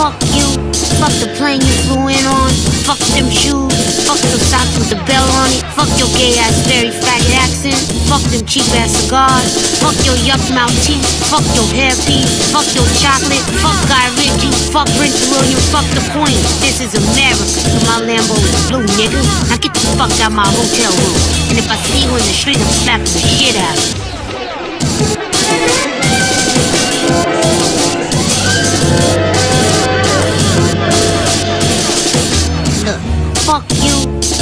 Fuck you, fuck the plane you flew in on, fuck them shoes, fuck those socks with the bell on it, fuck your gay ass very faggot accent, fuck them cheap ass cigars, fuck your yuck mouth teeth, fuck your hairpiece, fuck your chocolate, fuck Guy Ritchie, fuck Prince William, fuck the Queen. This is America, so my Lambo is blue, nigga. Now get the fuck out my hotel room, and if I see you in the street, I'm slapping the shit out of you. Fuck you,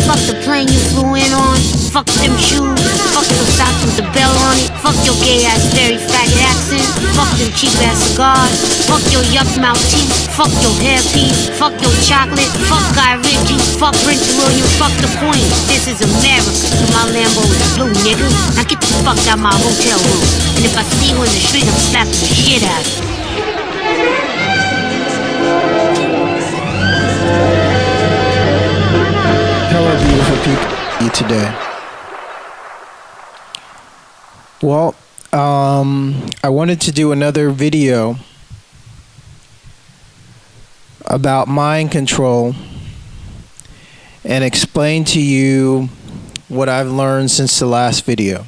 fuck the plane you flew in on, fuck them shoes, fuck those socks with the bell on it, fuck your gay ass very faggot accent, fuck them cheap ass cigars, fuck your yuck mouth teeth, fuck your hairpiece, fuck your chocolate, fuck Guy Ritchie, fuck Prince William, fuck the Queen. This is America, so my Lambo is blue, nigga. Now get the fuck out my hotel room, and if I see you in the street, I'm slapping the shit out of you. Hello, beautiful people today. Well, I wanted to do another video about mind control and explain to you what I've learned since the last video.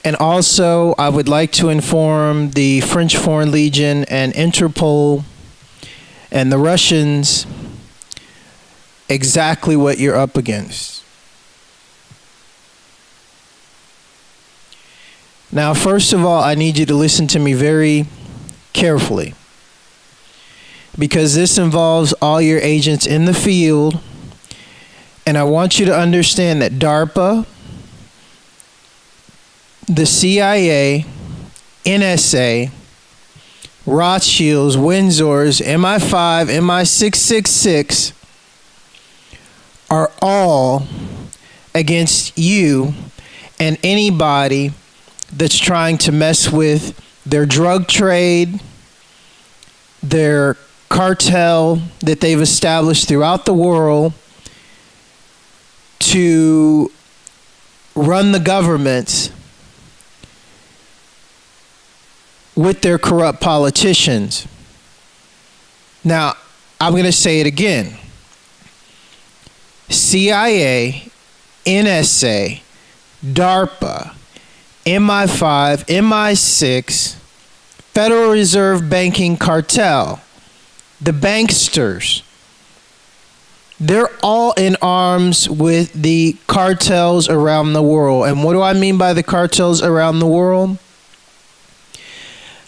And also, I would like to inform the French Foreign Legion and Interpol and the Russians exactly what you're up against. Now, first of all, I need you to listen to me very carefully, because this involves all your agents in the field, and I want you to understand that DARPA, the CIA, NSA, Rothschilds, Windsors, MI5, MI666 are all against you and anybody that's trying to mess with their drug trade, their cartel that they've established throughout the world to run the governments with their corrupt politicians. Now, I'm going to say it again. CIA, NSA, DARPA, MI5, MI6, Federal Reserve Banking Cartel, the banksters, they're all in arms with the cartels around the world. And what do I mean by the cartels around the world?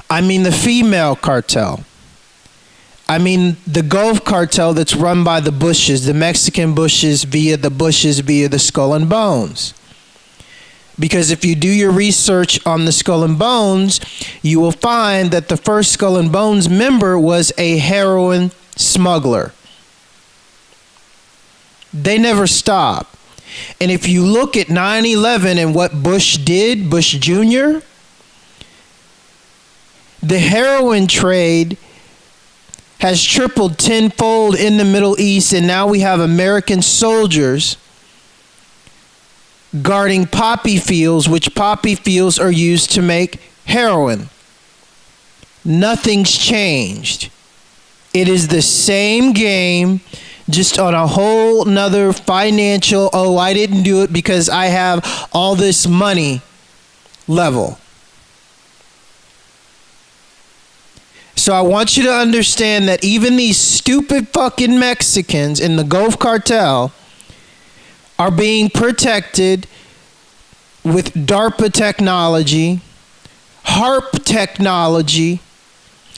I mean the female cartel. I mean the Gulf cartel that's run by the Bushes, the Mexican Bushes via the Skull and Bones. Because if you do your research on the Skull and Bones, you will find that the first Skull and Bones member was a heroin smuggler. They never stopped. And if you look at 9/11 and what Bush did, Bush Jr., the heroin trade has tripled tenfold in the Middle East, and now we have American soldiers guarding poppy fields, which poppy fields are used to make heroin. Nothing's changed. It is the same game, just on a whole nother financial, oh, I didn't do it because I have all this money level. So I want you to understand that even these stupid fucking Mexicans in the Gulf Cartel are being protected with DARPA technology, HARP technology,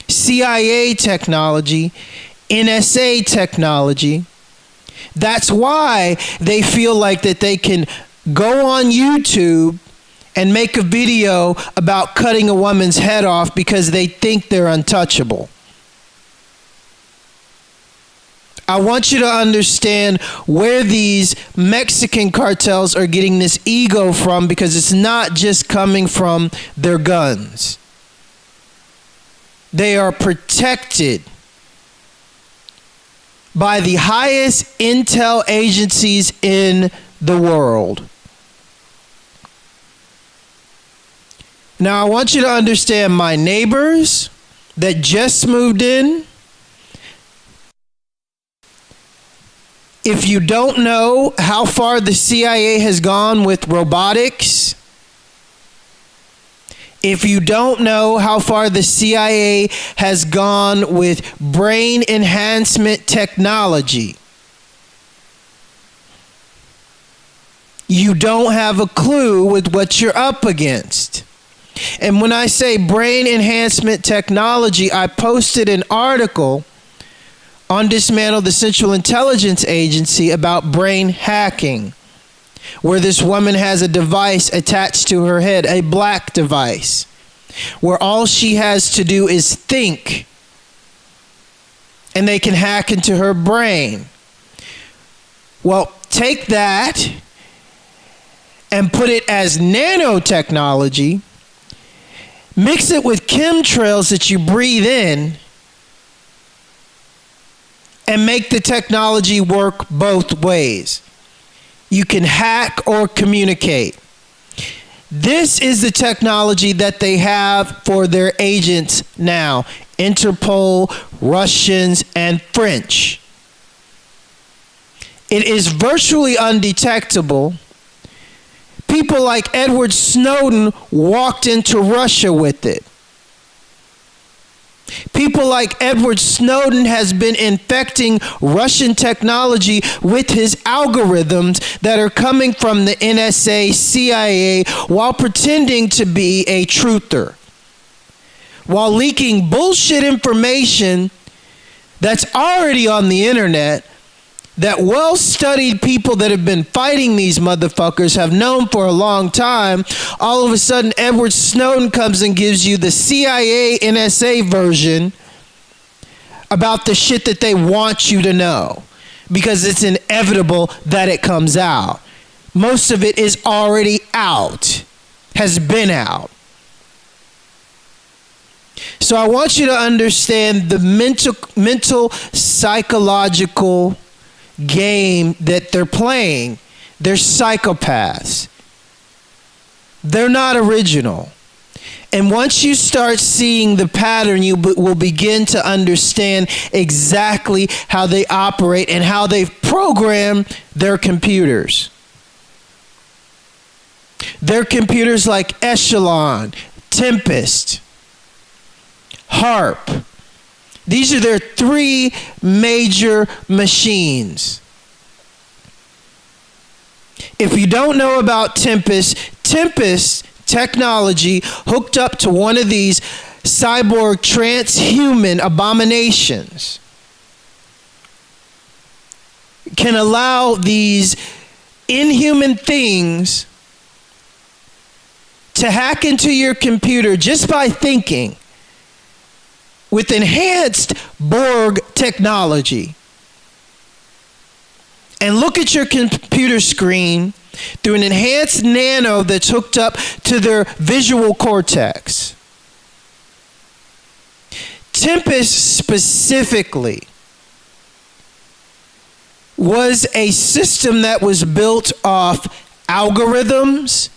CIA technology, NSA technology. That's why they feel like that they can go on YouTube and make a video about cutting a woman's head off because they think they're untouchable. I want you to understand where these Mexican cartels are getting this ego from, because it's not just coming from their guns. They are protected by the highest intel agencies in the world. Now, I want you to understand my neighbors, that just moved in, if you don't know how far the CIA has gone with robotics, if you don't know how far the CIA has gone with brain enhancement technology, you don't have a clue with what you're up against. And when I say brain enhancement technology, I posted an article on Dismantle the Central Intelligence Agency about brain hacking, where this woman has a device attached to her head, a black device, where all she has to do is think, and they can hack into her brain. Well, take that and put it as nanotechnology, mix it with chemtrails that you breathe in, and make the technology work both ways. You can hack or communicate. This is the technology that they have for their agents now. Interpol, Russians, and French. It is virtually undetectable. People like Edward Snowden walked into Russia with it. People like Edward Snowden has been infecting Russian technology with his algorithms that are coming from the NSA, CIA, while pretending to be a truther, while leaking bullshit information that's already on the internet that well-studied people that have been fighting these motherfuckers have known for a long time. All of a sudden, Edward Snowden comes and gives you the CIA NSA version about the shit that they want you to know, because it's inevitable that it comes out. Most of it is already out, has been out. So I want you to understand the mental psychological game that they're playing. They're psychopaths. They're not original. And once you start seeing the pattern, you will begin to understand exactly how they operate and how they've programmed their computers. Their computers like Echelon, Tempest, HARP. These are their three major machines. If you don't know about Tempest technology hooked up to one of these cyborg transhuman abominations can allow these inhuman things to hack into your computer just by thinking, with enhanced Borg technology, and look at your computer screen through an enhanced nano that's hooked up to their visual cortex. Tempest specifically was a system that was built off algorithms,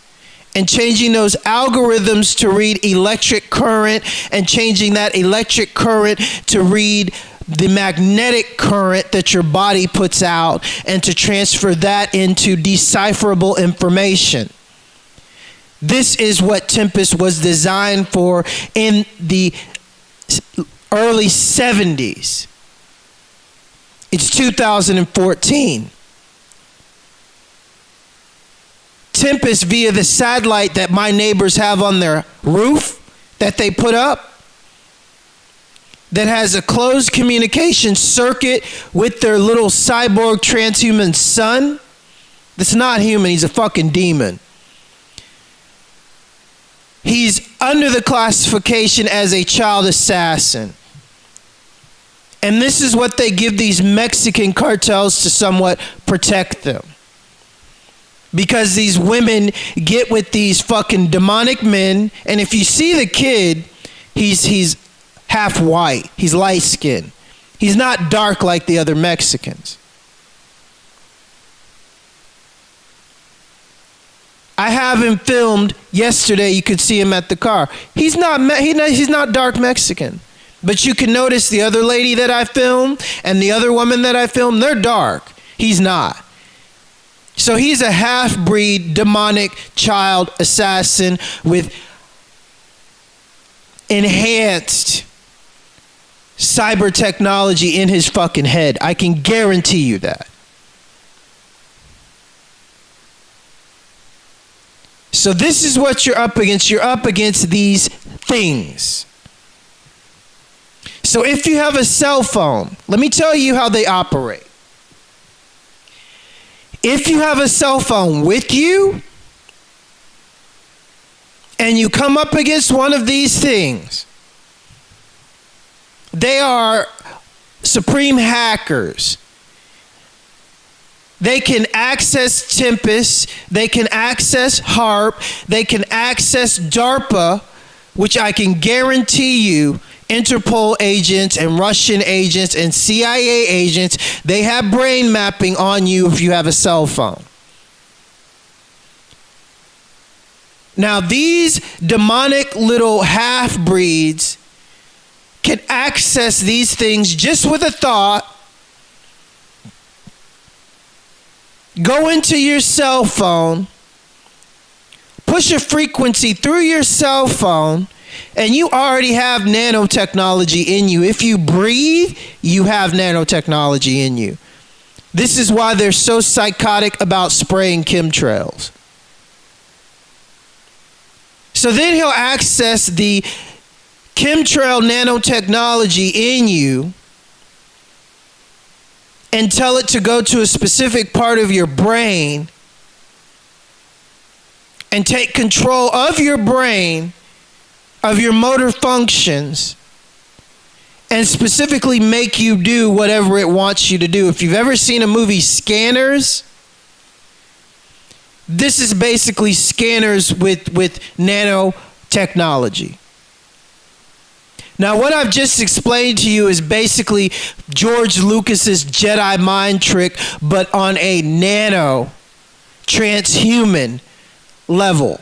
and changing those algorithms to read electric current, and changing that electric current to read the magnetic current that your body puts out, and to transfer that into decipherable information. This is what Tempest was designed for in the early 70s. It's 2014. Tempest, via the satellite that my neighbors have on their roof that they put up, that has a closed communication circuit with their little cyborg transhuman son. That's not human, he's a fucking demon. He's under the classification as a child assassin. And this is what they give these Mexican cartels to somewhat protect them. Because these women get with these fucking demonic men, and if you see the kid, he's half white. He's light skinned. He's not dark like the other Mexicans. I have him filmed yesterday. You could see him at the car. He's not dark Mexican. But you can notice the other lady that I filmed and the other woman that I filmed, they're dark. He's not. So he's a half-breed demonic child assassin with enhanced cyber technology in his fucking head. I can guarantee you that. So this is what you're up against. You're up against these things. So if you have a cell phone, let me tell you how they operate. If you have a cell phone with you and you come up against one of these things, they are supreme hackers. They can access Tempest, they can access HARP, they can access DARPA, which I can guarantee you Interpol agents and Russian agents and CIA agents, they have brain mapping on you if you have a cell phone. Now, these demonic little half-breeds can access these things just with a thought. Go into your cell phone, push a frequency through your cell phone, and you already have nanotechnology in you. If you breathe, you have nanotechnology in you. This is why they're so psychotic about spraying chemtrails. So then he'll access the chemtrail nanotechnology in you and tell it to go to a specific part of your brain and take control of your brain, of your motor functions, and specifically make you do whatever it wants you to do. If you've ever seen a movie Scanners, this is basically Scanners with nanotechnology. Now, what I've just explained to you is basically George Lucas's Jedi mind trick, but on a nano, transhuman level.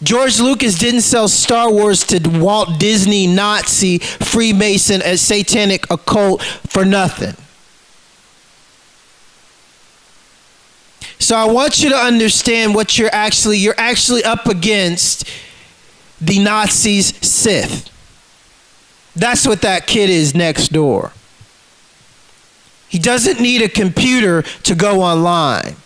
George Lucas didn't sell Star Wars to Walt Disney, Nazi, Freemason, a satanic occult for nothing. So I want you to understand what you're actually up against. The Nazis' Sith. That's what that kid is next door. He doesn't need a computer to go online.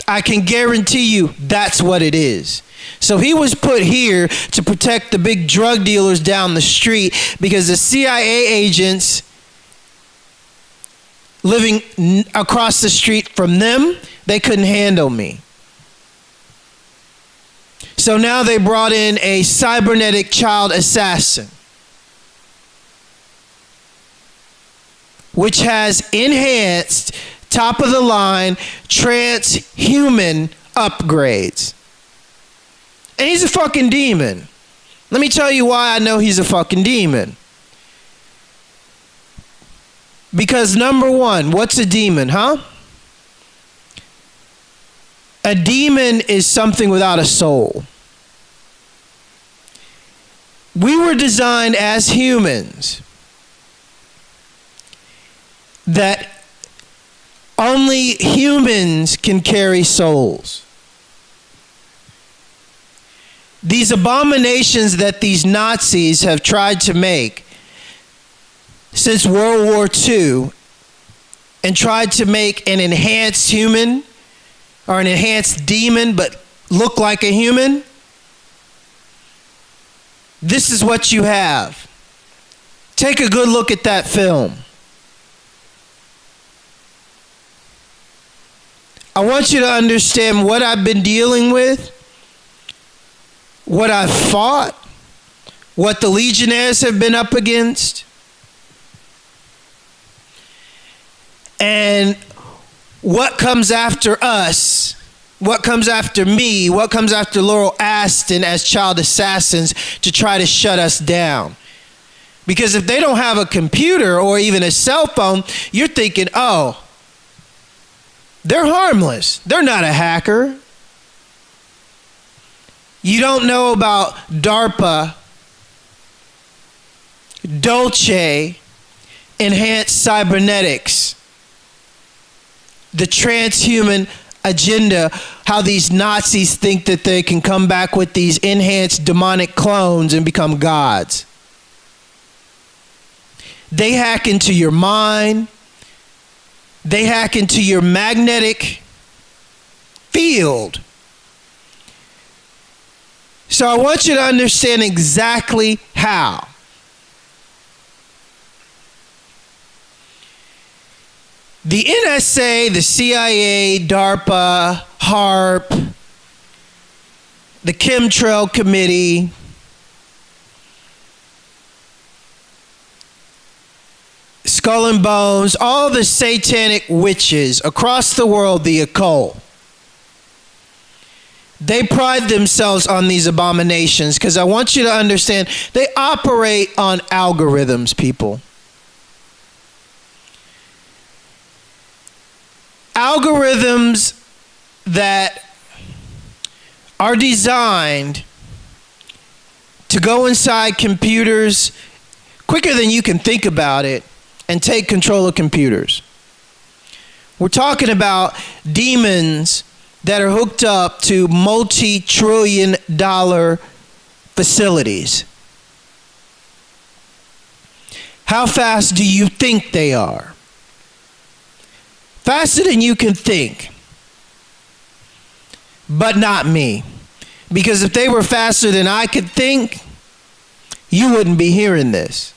I can guarantee you that's what it is. So he was put here to protect the big drug dealers down the street because the CIA agents living across the street from them, they couldn't handle me. So now they brought in a cybernetic child assassin, which has enhanced, top of the line, transhuman upgrades. And he's a fucking demon. Let me tell you why I know he's a fucking demon. Because number one, what's a demon, huh? A demon is something without a soul. We were designed as humans that only humans can carry souls. These abominations that these Nazis have tried to make since World War II and tried to make an enhanced human or an enhanced demon but look like a human, this is what you have. Take a good look at that film. I want you to understand what I've been dealing with, what I've fought, what the Legionnaires have been up against, and what comes after us, what comes after me, what comes after Laurel Aston as child assassins to try to shut us down. Because if they don't have a computer or even a cell phone, you're thinking, oh, they're harmless. They're not a hacker. You don't know about DARPA, Dolce, enhanced cybernetics, the transhuman agenda, how these Nazis think that they can come back with these enhanced demonic clones and become gods. They hack into your mind. They hack into your magnetic field. So I want you to understand exactly how. The NSA, the CIA, DARPA, HARP, the Chemtrail Committee, Skull and Bones, all the satanic witches across the world, the occult, they pride themselves on these abominations because I want you to understand they operate on algorithms, people. Algorithms that are designed to go inside computers quicker than you can think about it and take control of computers. We're talking about demons that are hooked up to multi-trillion-dollar facilities. How fast do you think they are? Faster than you can think. But not me. Because if they were faster than I could think, you wouldn't be hearing this.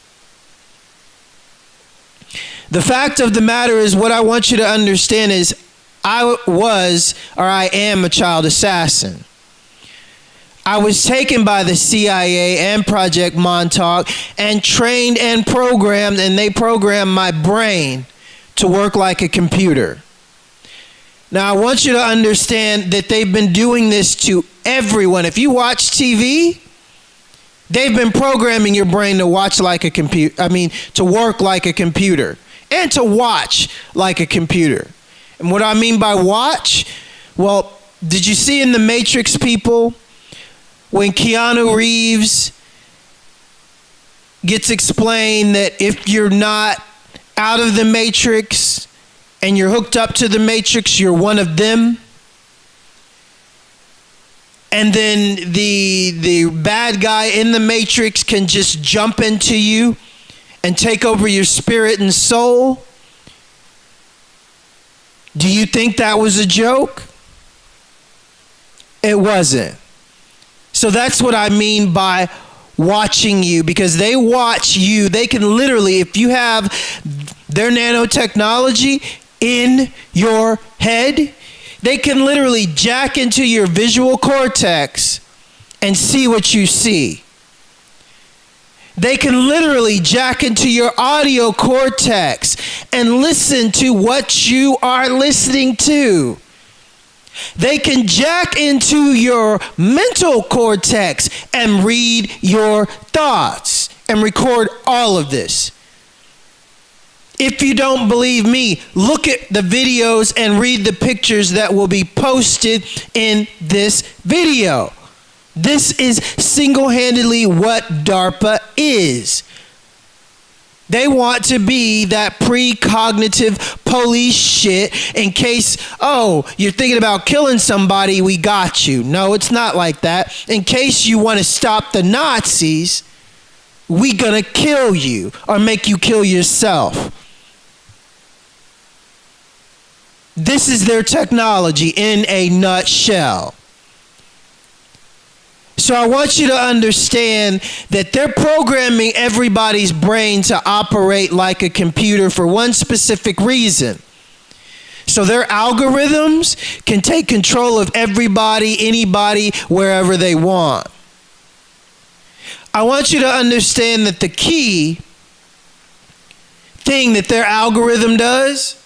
The fact of the matter is, what I want you to understand is I am a child assassin. I was taken by the CIA and Project Montauk and trained and programmed, and they programmed my brain to work like a computer. Now, I want you to understand that they've been doing this to everyone. If you watch TV, they've been programming your brain to watch like a computer. To work like a computer and to watch like a computer. And what I mean by watch, well, did you see in The Matrix, people, when Keanu Reeves gets explained that if you're not out of the Matrix and you're hooked up to the Matrix, you're one of them? And then the bad guy in the Matrix can just jump into you and take over your spirit and soul? Do you think that was a joke? It wasn't. So that's what I mean by watching you, because they watch you. They can literally, if you have their nanotechnology in your head, they can literally jack into your visual cortex and see what you see. They can literally jack into your audio cortex and listen to what you are listening to. They can jack into your mental cortex and read your thoughts and record all of this. If you don't believe me, look at the videos and read the pictures that will be posted in this video. This is single-handedly what DARPA is. They want to be that precognitive police shit in case, oh, you're thinking about killing somebody, we got you. No, it's not like that. In case you want to stop the Nazis, we gonna kill you or make you kill yourself. This is their technology in a nutshell. So I want you to understand that they're programming everybody's brain to operate like a computer for one specific reason. So their algorithms can take control of everybody, anybody, wherever they want. I want you to understand that the key thing that their algorithm does,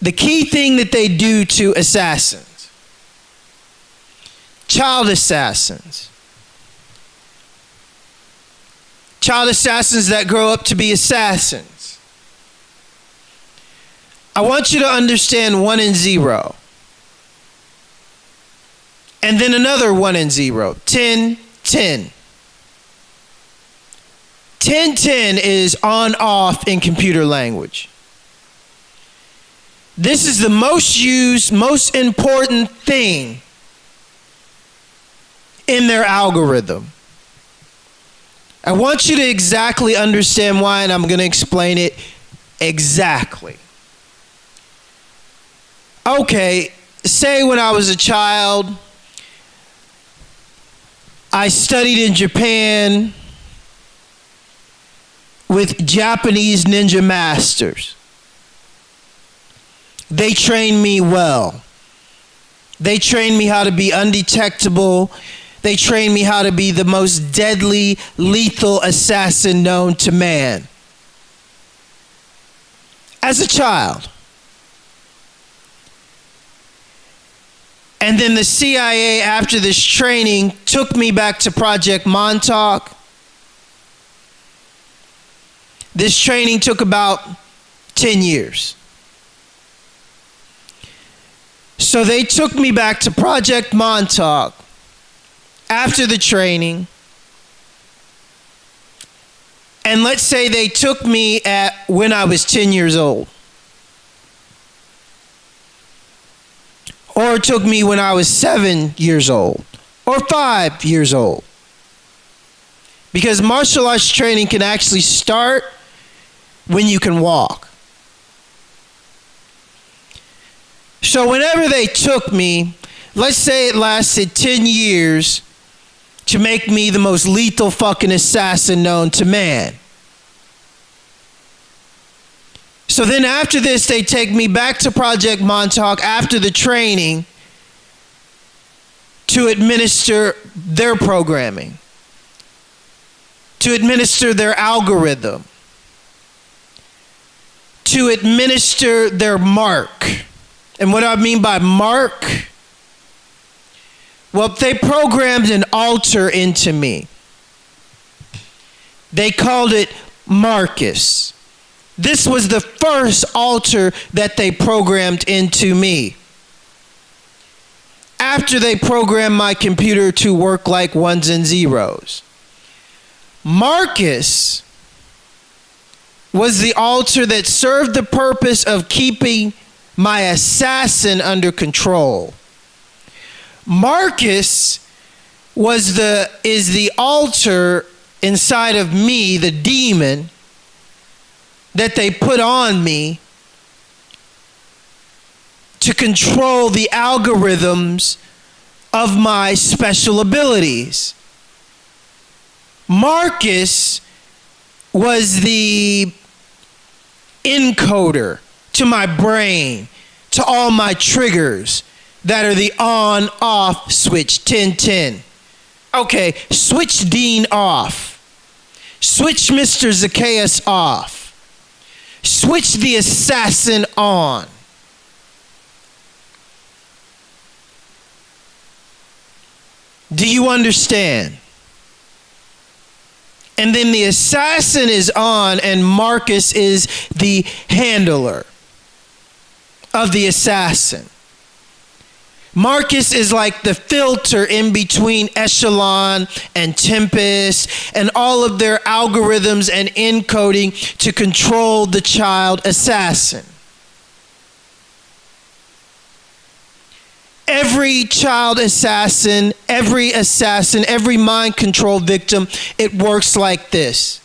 the key thing that they do to assassins, child assassins that grow up to be assassins. I want you to understand 1 and 0. And then another 1 and 0. 10, 10. 10, 10 is on off in computer language. This is the most used, most important thing in their algorithm. I want you to exactly understand why, and I'm going to explain it exactly. Okay, say when I was a child, I studied in Japan with Japanese ninja masters. They trained me well. They trained me how to be undetectable. They trained me how to be the most deadly, lethal assassin known to man. As a child. And then the CIA, after this training, took me back to Project Montauk. This training took about 10 years. So they took me back to Project Montauk after the training. And let's say they took me at when I was 10 years old. Or took me when I was 7 years old. Or 5 years old. Because martial arts training can actually start when you can walk. So whenever they took me, let's say it lasted 10 years to make me the most lethal fucking assassin known to man. So then after this, they take me back to Project Montauk after the training to administer their programming, to administer their algorithm, to administer their mark. And what do I mean by mark? Well, they programmed an altar into me. They called it Marcus. This was the first altar that they programmed into me. After they programmed my computer to work like ones and zeros. Marcus was the altar that served the purpose of keeping my assassin under control. Marcus is the altar inside of me, the demon, that they put on me to control the algorithms of my special abilities. Marcus was the encoder to my brain, to all my triggers that are the on-off switch, 10-10. Okay, switch Dean off. Switch Mr. Zacchaeus off. Switch the assassin on. Do you understand? And then the assassin is on and Marcus is the handler of the assassin. Marcus is like the filter in between Echelon and Tempest and all of their algorithms and encoding to control the child assassin. Every child assassin, every mind control victim, it works like this.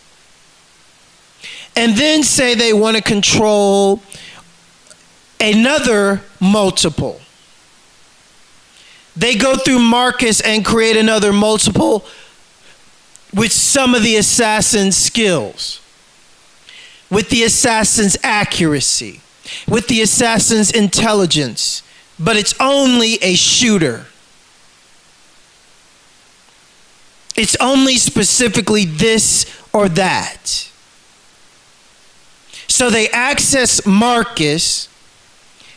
And then say they want to control another multiple. They go through Marcus and create another multiple with some of the assassin's skills, with the assassin's accuracy, with the assassin's intelligence, but it's only a shooter. It's only specifically this or that. So they access Marcus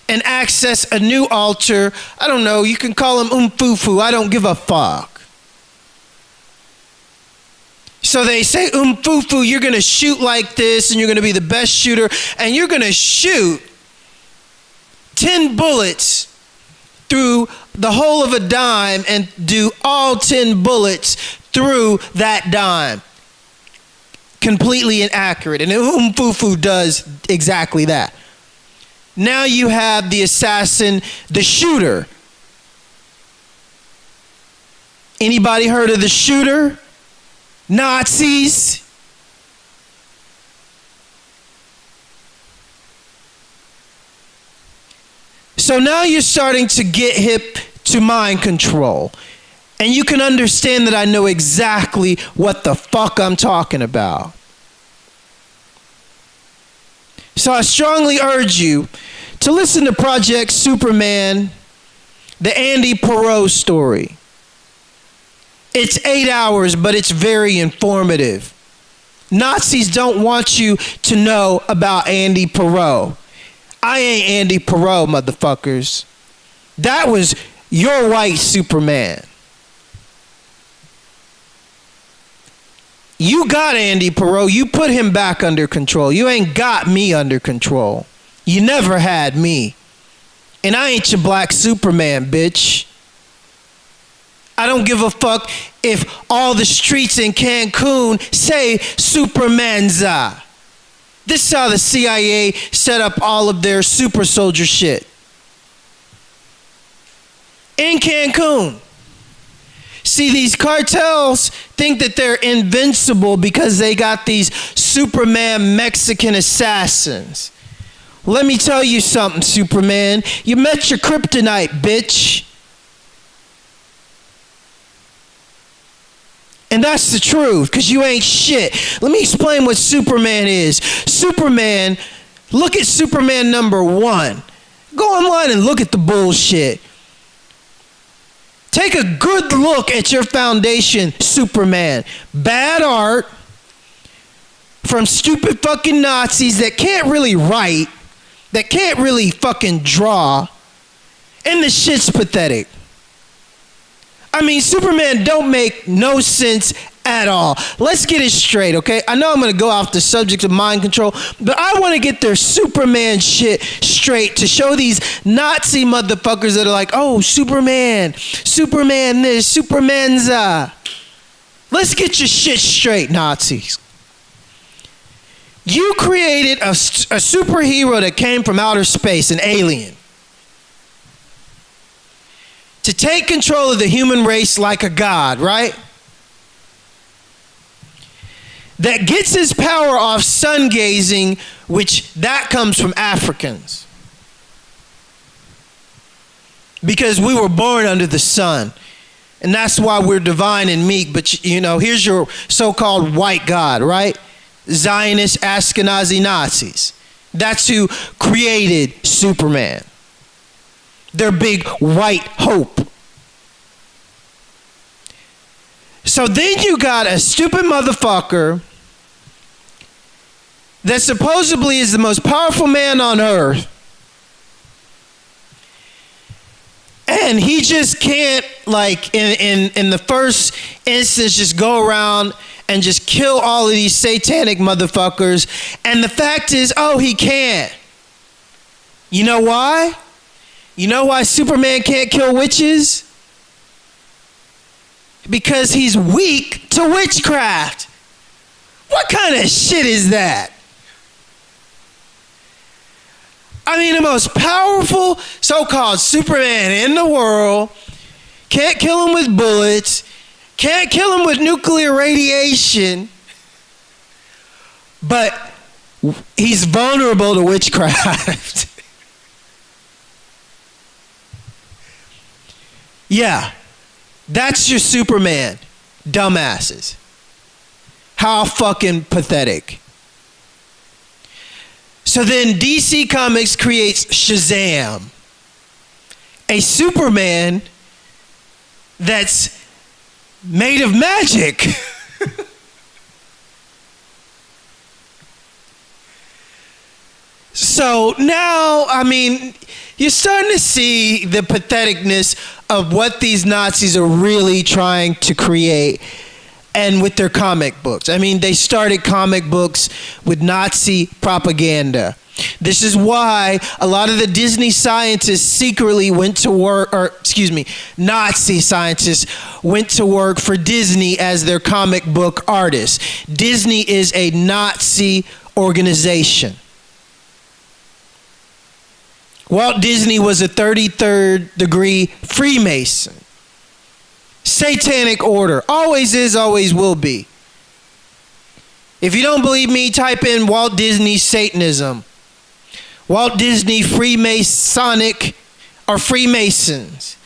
and access a new altar. I don't know, you can call him Umfufu, I don't give a fuck. So they say, Umfufu, you're gonna shoot like this and you're gonna be the best shooter and you're gonna shoot 10 bullets through the whole of a dime and do all 10 bullets through that dime. Completely inaccurate. And Umfufu does exactly that. Now you have the assassin, the shooter. Anybody heard of the shooter? Nazis? So now you're starting to get hip to mind control. And you can understand that I know exactly what the fuck I'm talking about. So I strongly urge you to listen to Project Superman, the Andy Perot story. It's 8 hours, but it's very informative. Nazis don't want you to know about Andy Perot. I ain't Andy Perot, motherfuckers. That was your white Superman. You got Andy Perot. You put him back under control. You ain't got me under control. You never had me. And I ain't your black Superman, bitch. I don't give a fuck if all the streets in Cancun say Supermanza. This is how the CIA set up all of their super soldier shit. In Cancun. See, these cartels think that they're invincible because they got these Superman Mexican assassins. Let me tell you something, Superman. You met your kryptonite, bitch. And that's the truth, because you ain't shit. Let me explain what Superman is. Superman, look at Superman #1. Go online and look at the bullshit. Take a good look at your foundation, Superman. Bad art from stupid fucking Nazis that can't really write, that can't really fucking draw, and the shit's pathetic. I mean, Superman don't make no sense at all. Let's get it straight, okay? I know I'm going to go off the subject of mind control, but I want to get their Superman shit straight to show these Nazi motherfuckers that are like, oh, Superman, Superman this, Superman's Let's get your shit straight, Nazis. You created a superhero that came from outer space, an alien, to take control of the human race like a god, right? That gets his power off sun gazing, which that comes from Africans. Because we were born under the sun. And that's why we're divine and meek. But you know, here's your so-called white god, right? Zionist Ashkenazi Nazis. That's who created Superman. Their big white hope. So then you got a stupid motherfucker that supposedly is the most powerful man on earth. And he just can't, like, in the first instance, just go around and just kill all of these satanic motherfuckers. And the fact is, oh, he can't. You know why? You know why Superman can't kill witches? Because he's weak to witchcraft. What kind of shit is that? I mean, the most powerful so-called Superman in the world can't kill him with bullets, can't kill him with nuclear radiation, but he's vulnerable to witchcraft. Yeah, that's your Superman, dumbasses. How fucking pathetic. So then DC Comics creates Shazam, a Superman that's made of magic. So now, I mean, you're starting to see the patheticness of what these Nazis are really trying to create. And with their comic books. I mean, they started comic books with Nazi propaganda. This is why a lot of the Disney scientists secretly went to work, or excuse me, Nazi scientists went to work for Disney as their comic book artists. Disney is a Nazi organization. Walt Disney was a 33rd degree Freemason. Satanic order. Always is, always will be. If you don't believe me, type in Walt Disney Satanism. Walt Disney Freemasonic or Freemasons.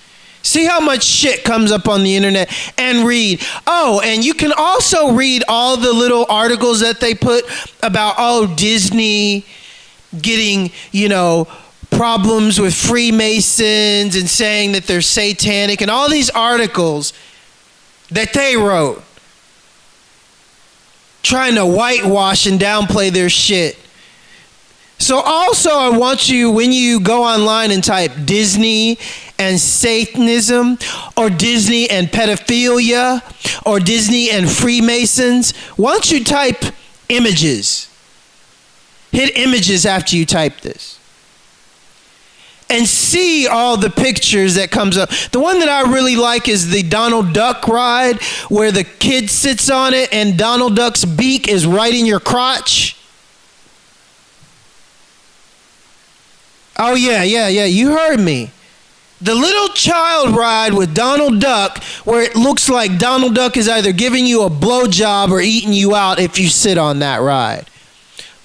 See how much shit comes up on the internet, and read. Oh, and you can also read all the little articles that they put about, oh, Disney getting, problems with Freemasons and saying that they're satanic, and all these articles that they wrote trying to whitewash and downplay their shit. So also, I want you, when you go online and type Disney and Satanism, or Disney and pedophilia, or Disney and Freemasons, why don't you type images? Hit images after you type this. And see all the pictures that comes up. The one that I really like is the Donald Duck ride, where the kid sits on it and Donald Duck's beak is right in your crotch. Oh, yeah, you heard me. The little child ride with Donald Duck, where it looks like Donald Duck is either giving you a blowjob or eating you out if you sit on that ride.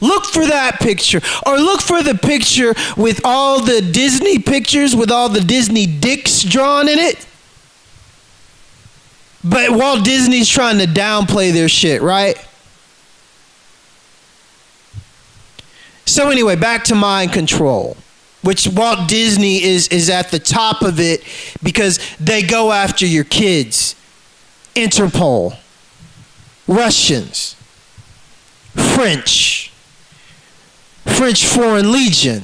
Look for that picture. Or look for the picture with all the Disney pictures with all the Disney dicks drawn in it. But Walt Disney's trying to downplay their shit, right? So anyway, back to mind control, which Walt Disney is at the top of it because they go after your kids. Interpol, Russians, French Foreign Legion,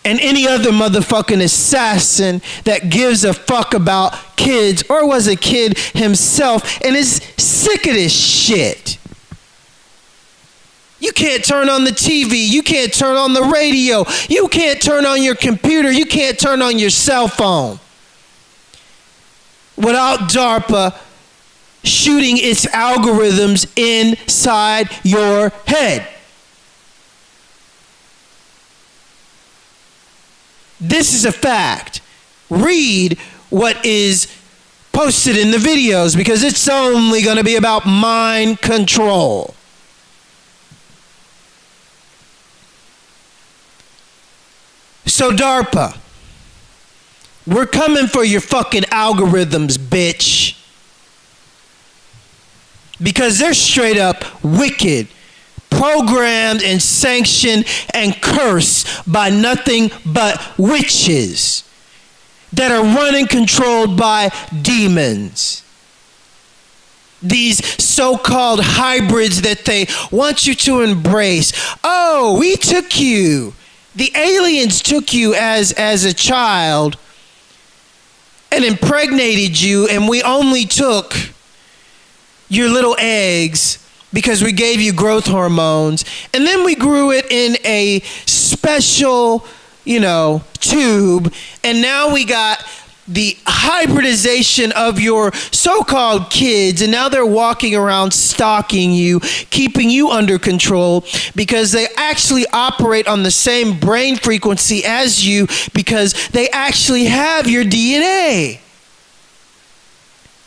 and any other motherfucking assassin that gives a fuck about kids or was a kid himself and is sick of this shit. You can't turn on the TV. You can't turn on the radio. You can't turn on your computer. You can't turn on your cell phone without DARPA shooting its algorithms inside your head. This is a fact. Read what is posted in the videos because it's only going to be about mind control. So DARPA, we're coming for your fucking algorithms, bitch. Because they're straight up wicked, programmed and sanctioned and cursed by nothing but witches that are run and controlled by demons. These so-called hybrids that they want you to embrace. Oh, we took you. The aliens took you as a child and impregnated you, and we only took your little eggs because we gave you growth hormones, and then we grew it in a special, tube, and now we got the hybridization of your so-called kids, and now they're walking around stalking you, keeping you under control because they actually operate on the same brain frequency as you because they actually have your DNA.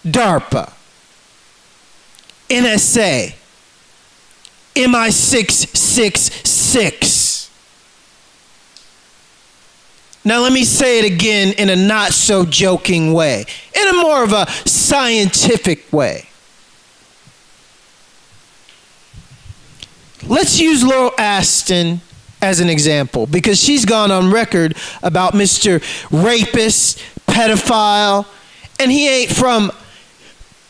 DARPA, NSA, MI6. Now let me say it again in a not so joking way, in a more of a scientific way. Let's use Laurel Aston as an example because she's gone on record about Mr. Rapist, pedophile, and he ain't from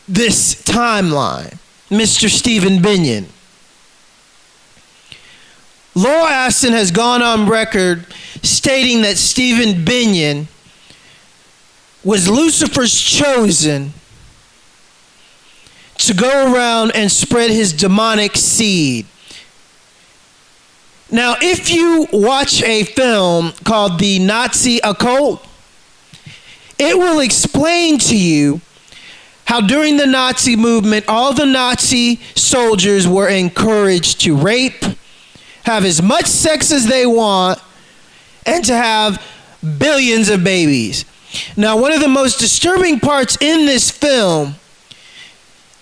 this timeline, Mr. Stephen Binion. Laurel Aston has gone on record stating that Stephen Binion was Lucifer's chosen to go around and spread his demonic seed. Now, if you watch a film called The Nazi Occult, it will explain to you how during the Nazi movement, all the Nazi soldiers were encouraged to rape, have as much sex as they want, and to have billions of babies. Now, one of the most disturbing parts in this film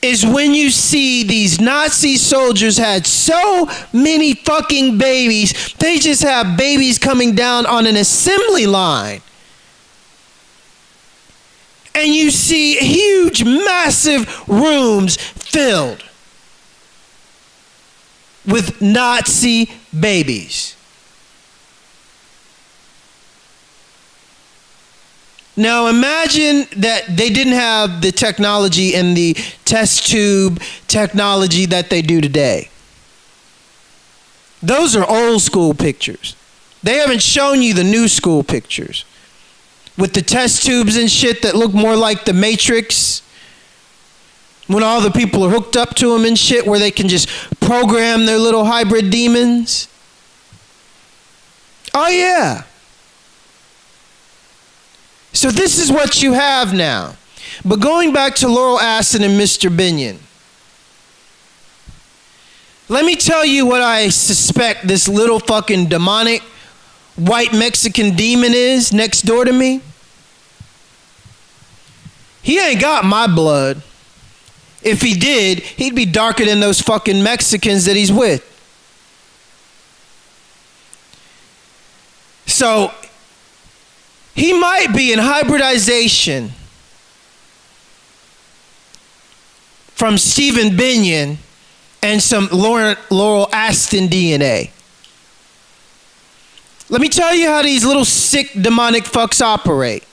is when you see these Nazi soldiers had so many fucking babies, they just have babies coming down on an assembly line. And you see huge, massive rooms filled with Nazi babies. Now imagine that they didn't have the technology and the test tube technology that they do today. Those are old school pictures. They haven't shown you the new school pictures with the test tubes and shit that look more like the Matrix, when all the people are hooked up to them and shit, where they can just program their little hybrid demons. Oh yeah. So this is what you have now. But going back to Laurel Aston and Mr. Binion, let me tell you what I suspect this little fucking demonic white Mexican demon is next door to me. He ain't got my blood. If he did, he'd be darker than those fucking Mexicans that he's with. So he might be in hybridization from Stephen Binion and some Laurel Aston DNA. Let me tell you how these little sick demonic fucks operate.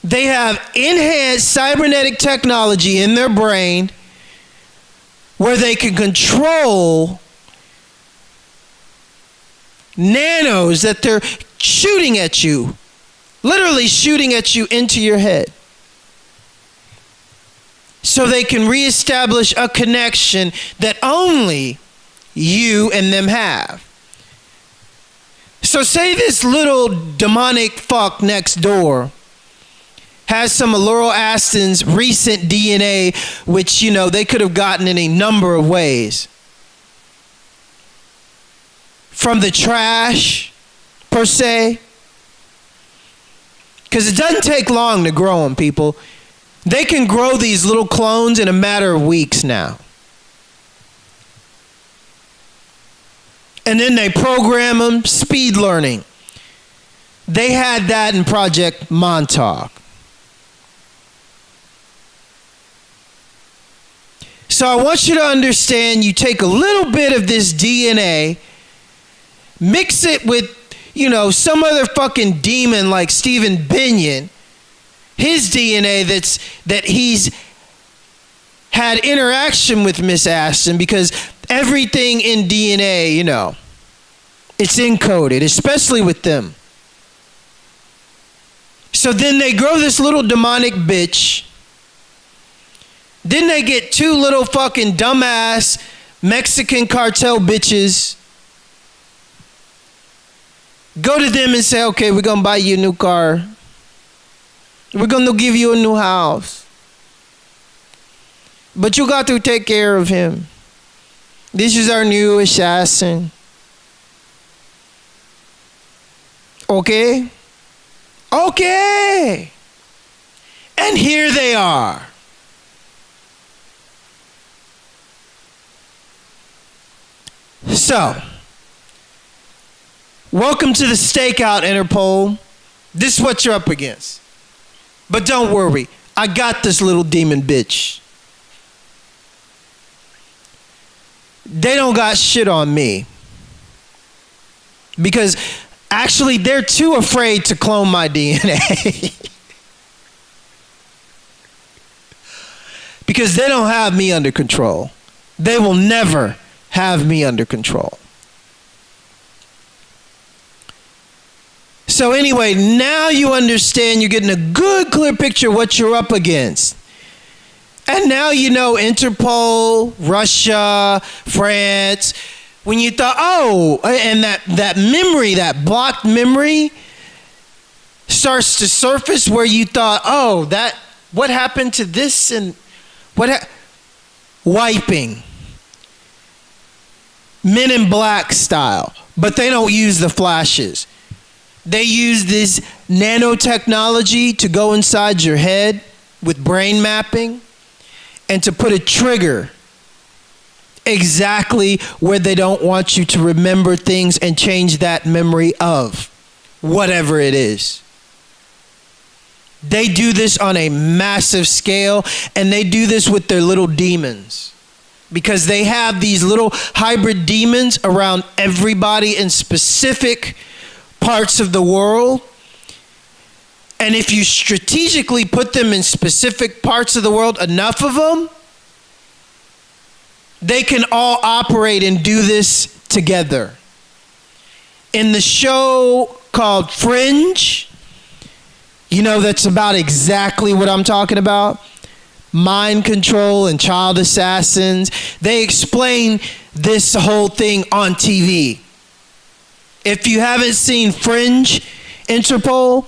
They have enhanced cybernetic technology in their brain where they can control nanos that they're shooting at you, literally shooting at you into your head, so they can reestablish a connection that only you and them have. So say this little demonic fuck next door has some of Laurel Aston's recent DNA, which, you know, they could have gotten in a number of ways. From the trash, per se. Because it doesn't take long to grow them, people. They can grow these little clones in a matter of weeks now. And then they program them, speed learning. They had that in Project Montauk. So I want you to understand, you take a little bit of this DNA, mix it with, you know, some other fucking demon like Stephen Binion, his DNA that he's had interaction with Miss Aston, because everything in DNA, you know, it's encoded, especially with them. So then they grow this little demonic bitch. Then they get two little fucking dumbass Mexican cartel bitches. Go to them and say, okay, we're going to buy you a new car. We're going to give you a new house. But you got to take care of him. This is our new assassin. Okay? Okay. And here they are. So, welcome to the stakeout, Interpol. This is what you're up against. But don't worry, I got this little demon bitch. They don't got shit on me. Because actually, they're too afraid to clone my DNA. Because they don't have me under control. They will never have me under control. So anyway, now you understand, you're getting a good, clear picture of what you're up against. And now you know Interpol, Russia, France, When you thought, oh, and that memory, that blocked memory starts to surface where you thought, oh, what happened to this and wiping. Men in Black style, but they don't use the flashes. They use this nanotechnology to go inside your head with brain mapping and to put a trigger exactly where they don't want you to remember things and change that memory of whatever it is. They do this on a massive scale, and they do this with their little demons, because they have these little hybrid demons around everybody in specific parts of the world. And if you strategically put them in specific parts of the world, enough of them, they can all operate and do this together. In the show called Fringe, you know, that's about exactly what I'm talking about. Mind control and child assassins. They explain this whole thing on TV. If you haven't seen Fringe, Interpol,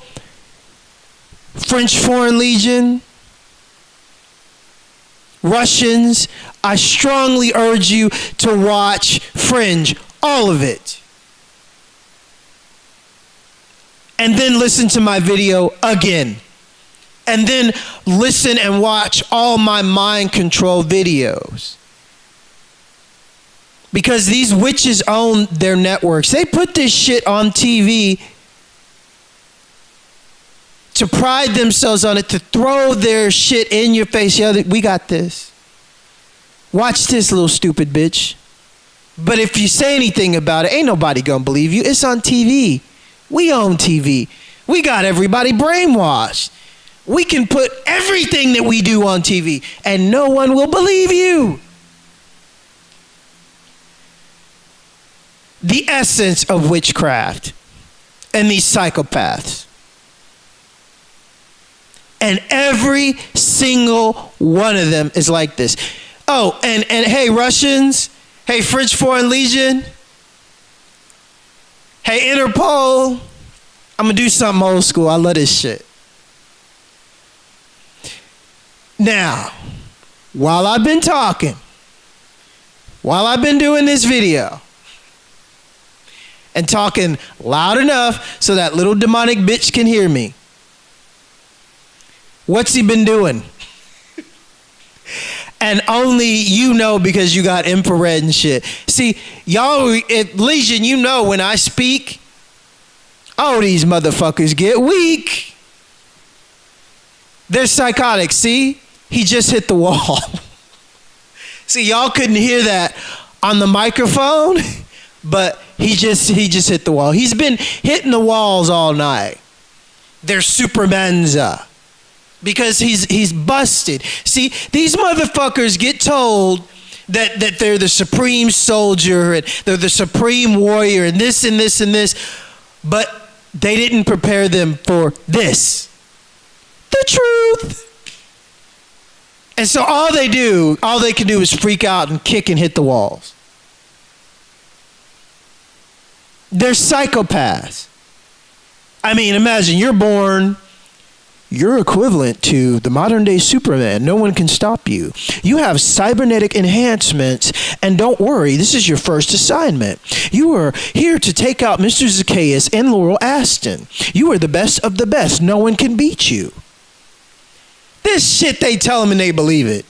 French Foreign Legion, Russians, I strongly urge you to watch Fringe, all of it. And then listen to my video again. And then listen and watch all my mind control videos. Because these witches own their networks. They put this shit on TV to pride themselves on it, to throw their shit in your face. Yeah, we got this. Watch this, little stupid bitch. But if you say anything about it, ain't nobody gonna believe you. It's on TV. We own TV. We got everybody brainwashed. We can put everything that we do on TV, and no one will believe you. The essence of witchcraft and these psychopaths. And every single one of them is like this. Oh, and hey, Russians. Hey, French Foreign Legion. Hey, Interpol. I'm going to do something old school. I love this shit. Now, while I've been talking, while I've been doing this video, and talking loud enough so that little demonic bitch can hear me, what's he been doing? And only you know, because you got infrared and shit. See, y'all at Legion, you know when I speak, oh, these motherfuckers get weak. They're psychotic. See? He just hit the wall. See, y'all couldn't hear that on the microphone, but he just hit the wall. He's been hitting the walls all night. They're Supermenza. Because he's busted. See, these motherfuckers get told that they're the supreme soldier and they're the supreme warrior and this and this and this, but they didn't prepare them for this. The truth. And so all they can do is freak out and kick and hit the walls. They're psychopaths. I mean, imagine you're born, you're equivalent to the modern day Superman. No one can stop you. You have cybernetic enhancements, and don't worry, this is your first assignment. You are here to take out Mr. Zacchaeus and Laurel Aston. You are the best of the best. No one can beat you. This shit they tell them and they believe it.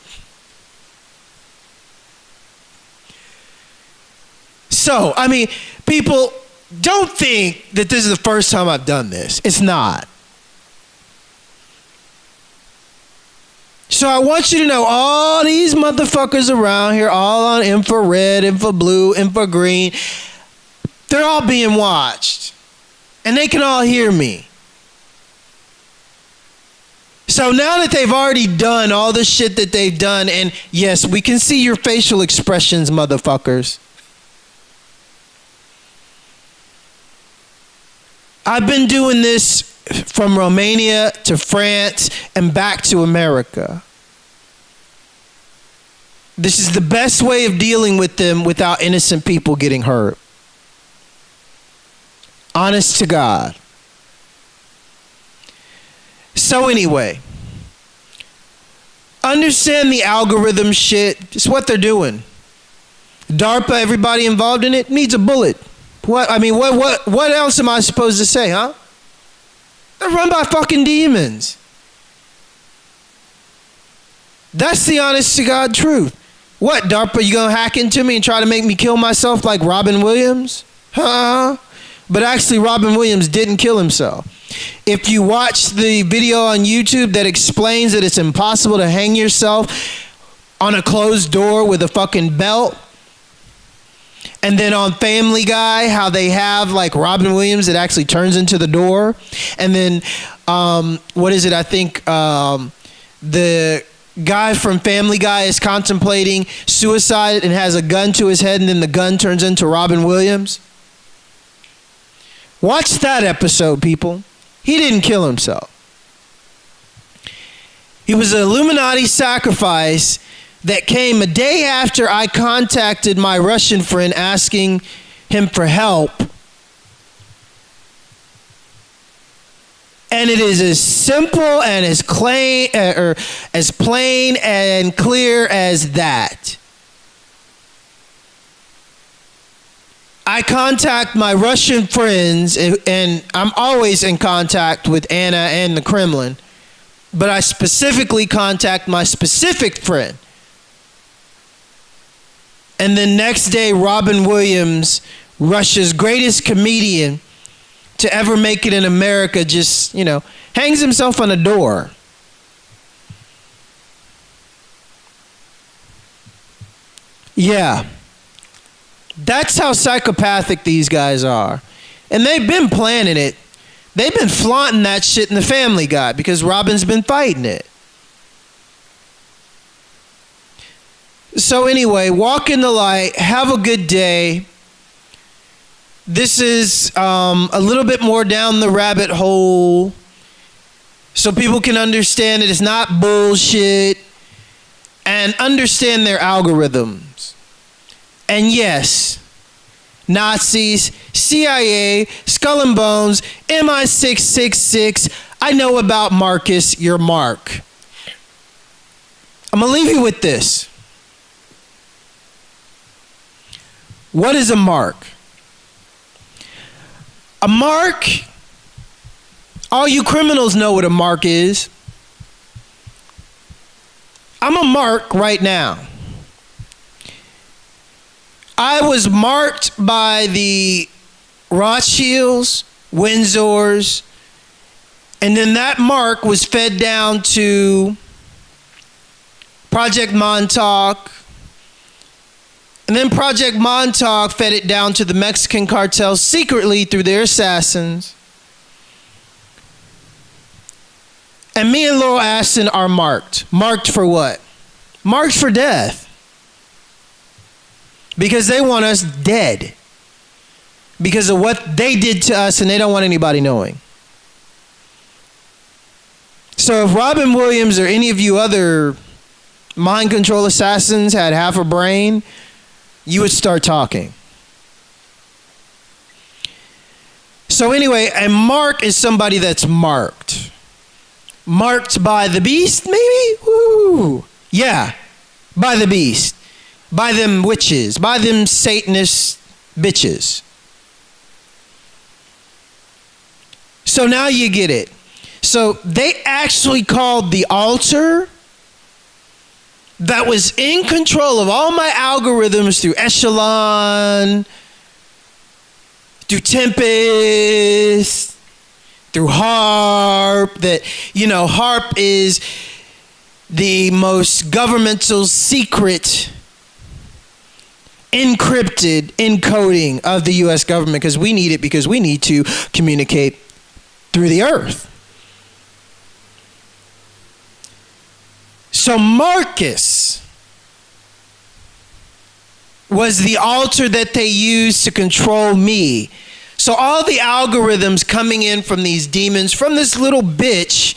So, I mean, people, don't think that this is the first time I've done this. It's not. So I want you to know all these motherfuckers around here, all on infrared, infra blue, infra green, they're all being watched. And they can all hear me. So now that they've already done all the shit that they've done, and yes, we can see your facial expressions, motherfuckers. I've been doing this from Romania to France and back to America. This is the best way of dealing with them without innocent people getting hurt. Honest to God. So anyway, understand the algorithm shit. It's what they're doing. DARPA, everybody involved in it, needs a bullet. What else am I supposed to say, huh? They're run by fucking demons. That's the honest to God truth. What, DARPA, you gonna hack into me and try to make me kill myself like Robin Williams? Huh? But actually, Robin Williams didn't kill himself. If you watch the video on YouTube that explains that it's impossible to hang yourself on a closed door with a fucking belt, and then on Family Guy, how they have like Robin Williams that actually turns into the door, and then I think the guy from Family Guy is contemplating suicide and has a gun to his head, and then the gun turns into Robin Williams. Watch that episode, people. He didn't kill himself. He was an Illuminati sacrifice that came a day after I contacted my Russian friend asking him for help. And it is as simple and as plain and clear as that. I contact my Russian friends, and I'm always in contact with Anna and the Kremlin, but I specifically contact my specific friend. And then next day, Robin Williams, Russia's greatest comedian to ever make it in America, just, hangs himself on a door. Yeah. That's how psychopathic these guys are. And they've been planning it. They've been flaunting that shit in the Family Guy because Robin's been fighting it. So anyway, walk in the light. Have a good day. This is a little bit more down the rabbit hole so people can understand that it's not bullshit and understand their algorithms. And yes, Nazis, CIA, Skull and Bones, MI6, I know about Marcus, your Mark. I'm going to leave you with this. What is a mark? A mark, all you criminals know what a mark is. I'm a mark right now. I was marked by the Rothschilds, Windsors, and then that mark was fed down to Project Montauk, and then Project Montauk fed it down to the Mexican cartel secretly through their assassins. And me and Laurel Ashton are marked. Marked for what? Marked for death. Because they want us dead. Because of what they did to us, and they don't want anybody knowing. So if Robin Williams or any of you other mind control assassins had half a brain, you would start talking. So anyway, a mark is somebody that's marked. Marked by the beast, maybe? Woo! Yeah, by the beast. By them witches. By them Satanist bitches. So now you get it. So they actually called the altar that was in control of all my algorithms through Echelon, through Tempest, through HARP, that, HARP is the most governmental secret encrypted encoding of the U.S. government, because we need it, because we need to communicate through the earth. So Marcus was the altar that they used to control me. So all the algorithms coming in from these demons, from this little bitch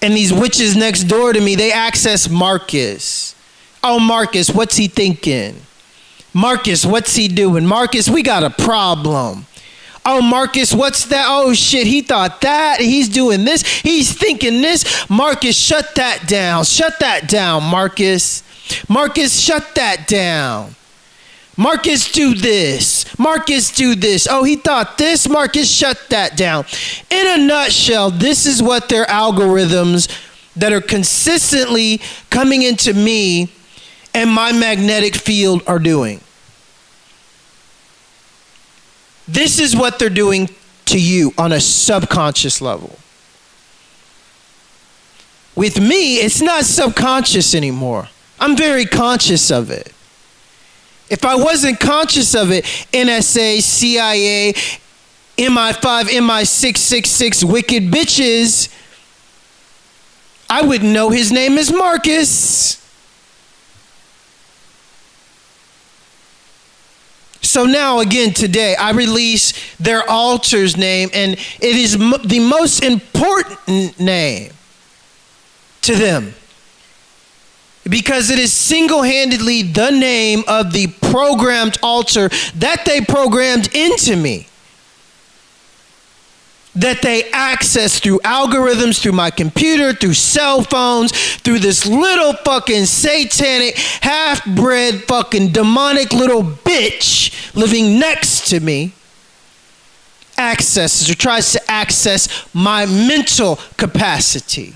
and these witches next door to me, they access Marcus. Oh, Marcus, what's he thinking? Marcus, what's he doing? Marcus, we got a problem. Oh, Marcus, what's that? Oh, shit, he thought that. He's doing this. He's thinking this. Marcus, shut that down. Shut that down, Marcus. Marcus, shut that down. Marcus, do this. Marcus, do this. Oh, he thought this. Marcus, shut that down. In a nutshell, this is what their algorithms that are consistently coming into me and my magnetic field are doing. This is what they're doing to you on a subconscious level. With me, it's not subconscious anymore. I'm very conscious of it. If I wasn't conscious of it, NSA, CIA, MI5, MI6, 66 wicked bitches, I wouldn't know his name is Marcus. So now again today, I release their altar's name, and it is the most important name to them. Because it is single-handedly the name of the programmed altar that they programmed into me. That they access through algorithms, through my computer, through cell phones, through this little fucking satanic, half-bred fucking demonic little bitch living next to me. Accesses or tries to access my mental capacity.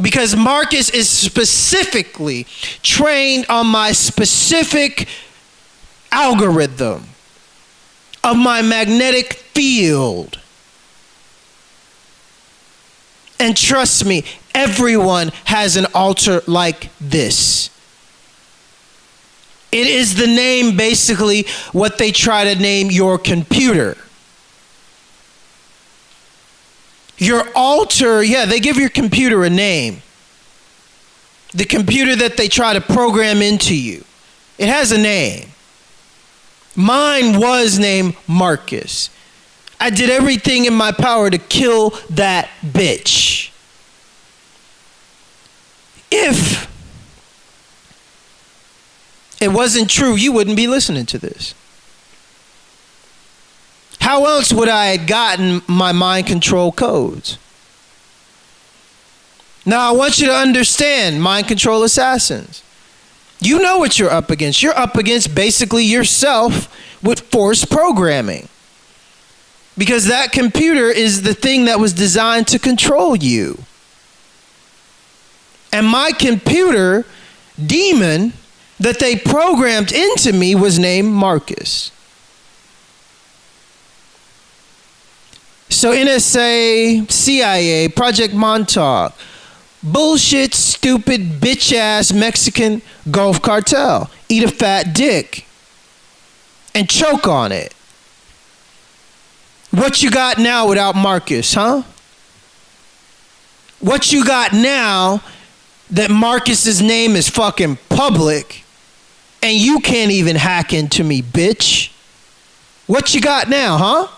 Because Marcus is specifically trained on my specific algorithm of my magnetic field. And trust me, everyone has an altar like this. It is the name, basically, what they try to name your computer. Your altar, yeah, they give your computer a name. The computer that they try to program into you. It has a name. Mine was named Marcus. I did everything in my power to kill that bitch. If it wasn't true, you wouldn't be listening to this. How else would I have gotten my mind control codes? Now, I want you to understand, mind control assassins. You know what you're up against. You're up against basically yourself with forced programming. Because that computer is the thing that was designed to control you. And my computer demon that they programmed into me was named Marcus. So NSA, CIA, Project Montauk, bullshit, stupid, bitch-ass Mexican Gulf cartel. Eat a fat dick and choke on it. What you got now without Marcus, huh? What you got now that Marcus's name is fucking public and you can't even hack into me, bitch? What you got now, huh?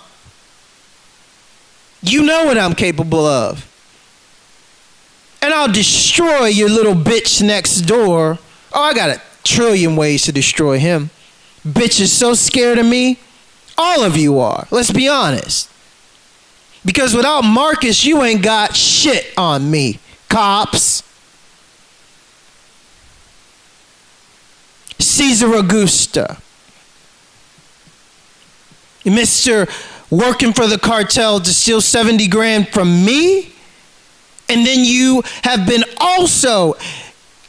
You know what I'm capable of. And I'll destroy your little bitch next door. Oh, I got a trillion ways to destroy him. Bitch is so scared of me. All of you are. Let's be honest. Because without Marcus, you ain't got shit on me, cops. Caesar Augusta. Mr. working for the cartel to steal 70 grand from me, and then you have been also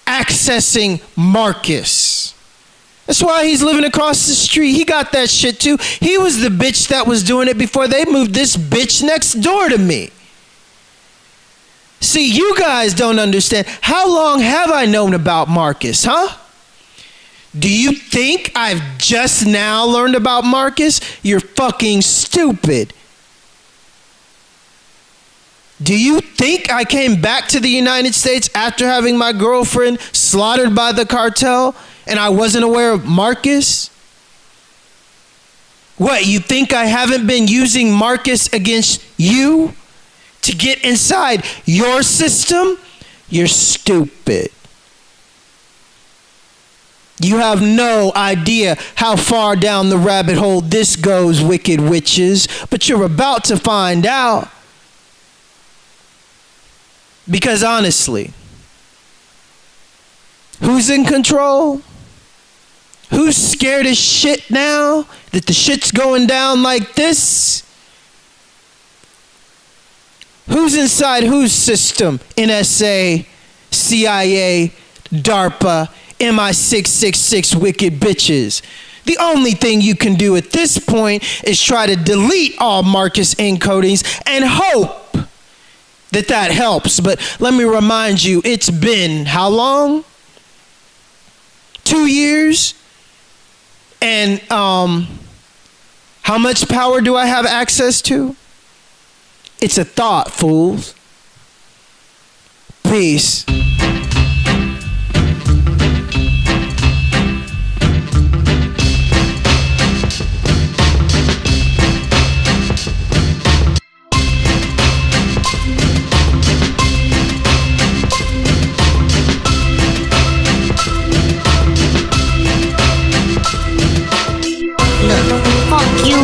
accessing Marcus. That's why he's living across the street. He got that shit too. He was the bitch that was doing it before they moved this bitch next door to me. See, you guys don't understand. How long have I known about Marcus, huh? Do you think I've just now learned about Marcus? You're fucking stupid. Do you think I came back to the United States after having my girlfriend slaughtered by the cartel and I wasn't aware of Marcus? What, you think I haven't been using Marcus against you to get inside your system? You're stupid. You have no idea how far down the rabbit hole this goes, wicked witches, but you're about to find out. Because honestly, who's in control? Who's scared as shit now that the shit's going down like this? Who's inside whose system? NSA, CIA, DARPA, MI6 wicked bitches. The only thing you can do at this point is try to delete all Marcus encodings and hope that that helps. But let me remind you, it's been how long? 2 years? And how much power do I have access to? It's a thought, fools. Peace. Fuck you,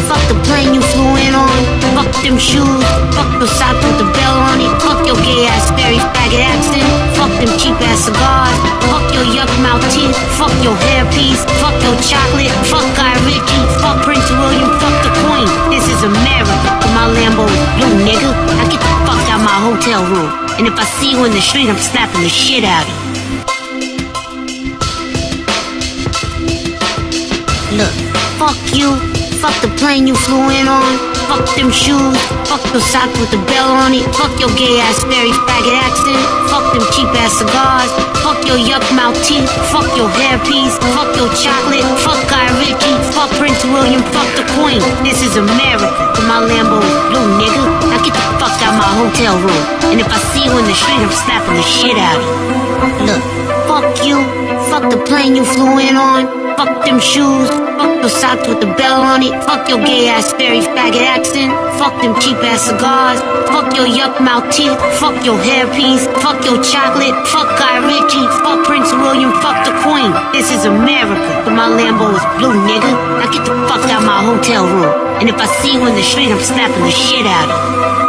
fuck the plane you flew in on, fuck them shoes, fuck the sock with the bell on it, fuck your gay ass fairy faggot accent, fuck them cheap ass cigars, fuck your yuck mouth teeth, fuck your hairpiece, fuck your chocolate, fuck Guy Ritchie, fuck Prince William, fuck the Queen. This is America, but my Lambo is blue, nigga. Now get the fuck out my hotel room, and if I see you in the street, I'm slapping the shit out of you. Look, fuck you, fuck the plane you flew in on, fuck them shoes, fuck the sock with the bell on it, fuck your gay ass fairy faggot accent, fuck them cheap ass cigars, fuck your yuck mouth teeth, fuck your hairpiece, fuck your chocolate, fuck Guy Ritchie, fuck Prince William, fuck the Queen. This is America, but my Lambo is blue, nigga. Now get the fuck out my hotel room, and if I see you in the street, I'm slapping the shit out of you. Look, fuck you, fuck the plane you flew in on, fuck them shoes, fuck the socks with the bell on it, fuck your gay ass fairy faggot accent, fuck them cheap ass cigars, fuck your yuck mouth teeth, fuck your hairpiece, fuck your chocolate, fuck Guy Ritchie, fuck Prince William, fuck the Queen. This is America, but my Lambo is blue, nigga. Now get the fuck out my hotel room, and if I see you in the street, I'm slapping the shit out of you.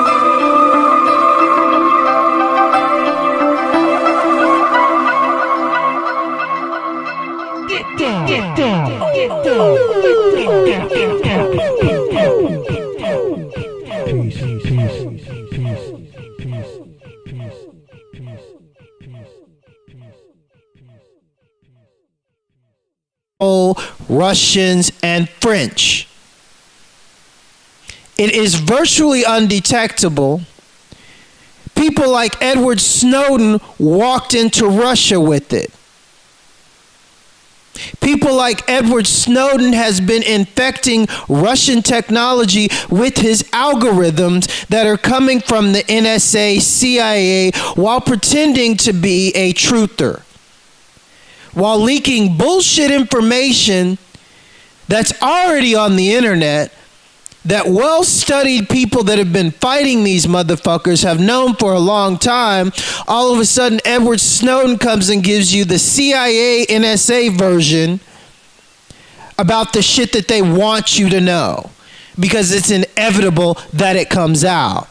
Russians and French. It is virtually undetectable. People like Edward Snowden walked into Russia with it. People like Edward Snowden has been infecting Russian technology with his algorithms that are coming from the NSA, CIA, while pretending to be a truther, while leaking bullshit information that's already on the internet that well-studied people that have been fighting these motherfuckers have known for a long time. All of a sudden, Edward Snowden comes and gives you the CIA NSA version about the shit that they want you to know, because it's inevitable that it comes out.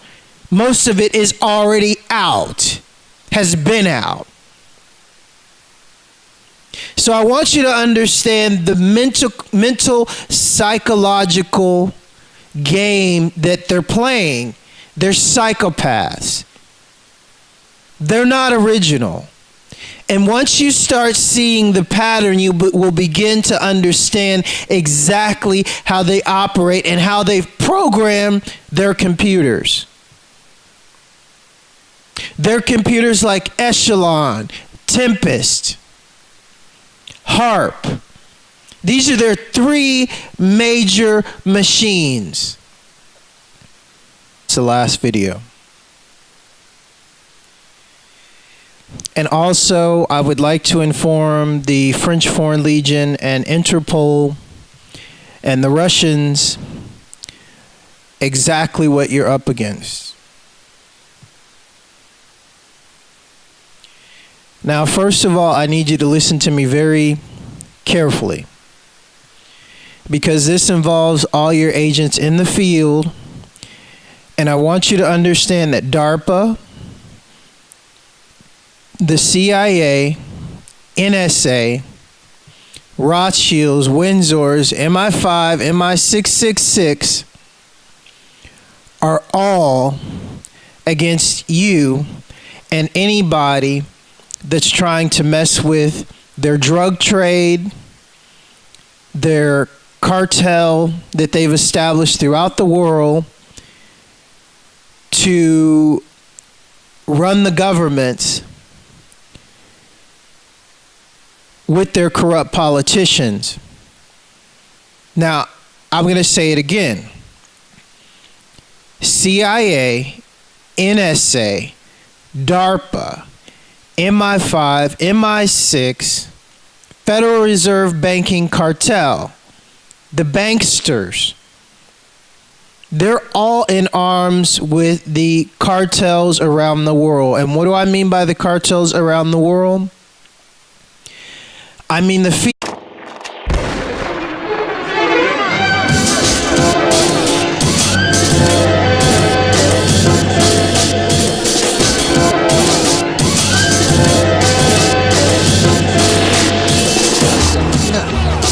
Most of it is already out, has been out. So I want you to understand the mental psychological game that they're playing. They're psychopaths. They're not original. And once you start seeing the pattern, you will begin to understand exactly how they operate and how they've programmed their computers. Their computers like Echelon, Tempest, Harp. These are their three major machines. It's the last video. And also, I would like to inform the French Foreign Legion and Interpol and the Russians exactly what you're up against. Now, first of all, I need you to listen to me very carefully, because this involves all your agents in the field. And I want you to understand that DARPA, the CIA, NSA, Rothschilds, Windsors, MI5, MI666 are all against you and anybody that's trying to mess with their drug trade, their cartel that they've established throughout the world to run the governments with their corrupt politicians. Now, I'm going to say it again. CIA, NSA, DARPA, MI5, MI6, Federal Reserve Banking Cartel, the banksters, they're all in arms with the cartels around the world. And what do I mean by the cartels around the world? I mean the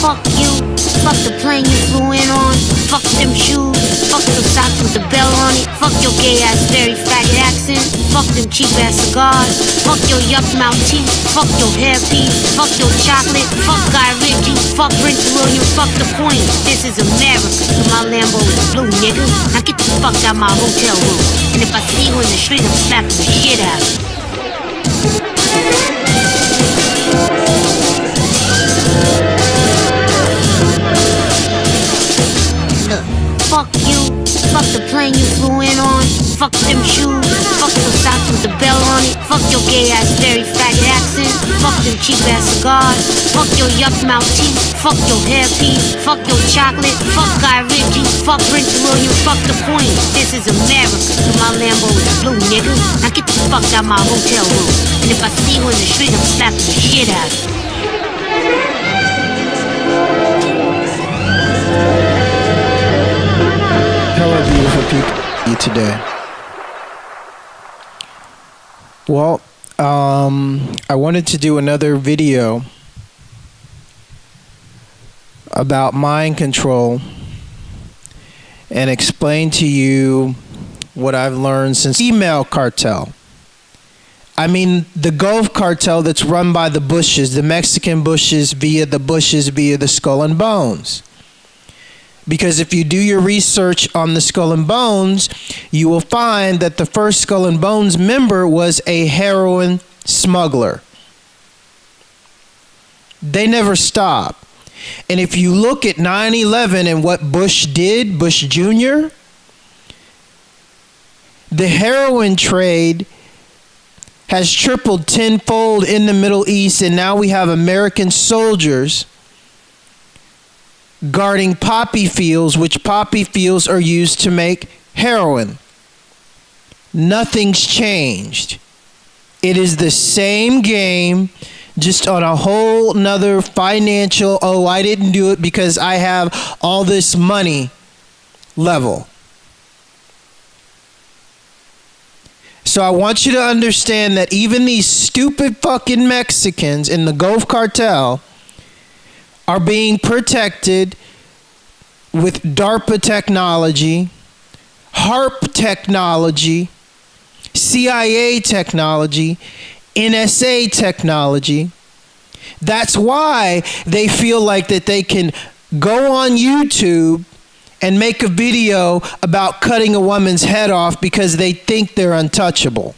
Fuck you, fuck the plane you flew in on, fuck them shoes, fuck the socks with the bell on it, fuck your gay ass very faggot accent, fuck them cheap ass cigars, fuck your yuck mouth teeth, fuck your hairpiece, fuck your chocolate, fuck Guy Ritchie, fuck Prince William, fuck the Queen. This is America, so my Lambo is blue, nigga. Now get the fuck out my hotel room, and if I see you in the street, I'm slapping the shit out of you. Fuck you, fuck the plane you flew in on, fuck them shoes, fuck your socks with the bell on it, fuck your gay ass very faggot accent, fuck them cheap ass cigars, fuck your yuck mouth teeth, fuck your hairpiece, fuck your chocolate, fuck Guy Ritchie, fuck Prince William, fuck the Queen. This is America, so my Lambo is blue, nigga. Now get the fuck out my hotel room, and if I see you in the street, I'm slapping the shit out of you. Hello, beautiful people today. Well, I wanted to do another video about mind control and explain to you what I've learned since email cartel. I mean the Gulf cartel that's run by the Bushes, the Mexican Bushes via the Skull and Bones. Because if you do your research on the Skull and Bones, you will find that the first Skull and Bones member was a heroin smuggler. They never stopped. And if you look at 9/11 and what Bush did, Bush Jr., the heroin trade has tripled tenfold in the Middle East, and now we have American soldiers guarding poppy fields, which poppy fields are used to make heroin. Nothing's changed. It is the same game, just on a whole nother financial, oh, I didn't do it because I have all this money level. So I want you to understand that even these stupid fucking Mexicans in the Gulf cartel are being protected with DARPA technology, HARP technology, CIA technology, NSA technology. That's why they feel like that they can go on YouTube and make a video about cutting a woman's head off because they think they're untouchable.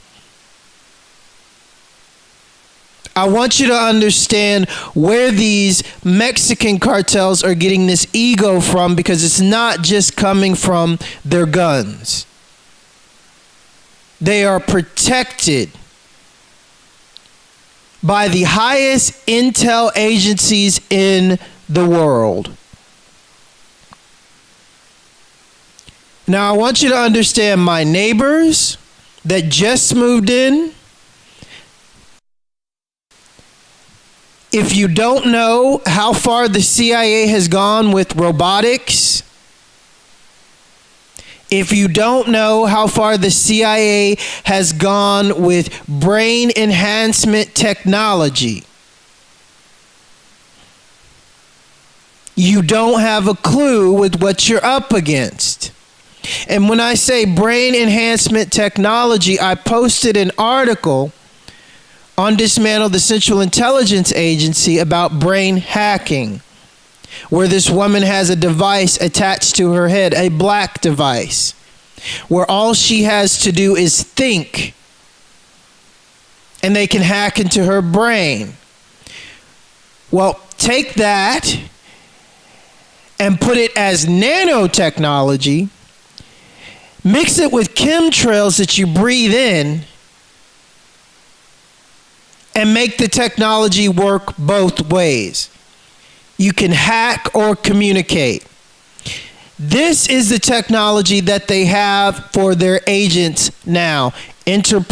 I want you to understand where these Mexican cartels are getting this ego from, because it's not just coming from their guns. They are protected by the highest intel agencies in the world. Now, I want you to understand my neighbors that just moved in. If you don't know how far the CIA has gone with robotics, if you don't know how far the CIA has gone with brain enhancement technology, you don't have a clue with what you're up against. And when I say brain enhancement technology, I posted an article on Dismantle the Central Intelligence Agency about brain hacking, where this woman has a device attached to her head, a black device, where all she has to do is think, and they can hack into her brain. Well, take that and put it as nanotechnology, mix it with chemtrails that you breathe in, and make the technology work both ways. You can hack or communicate. This is the technology that they have for their agents now. Interpol.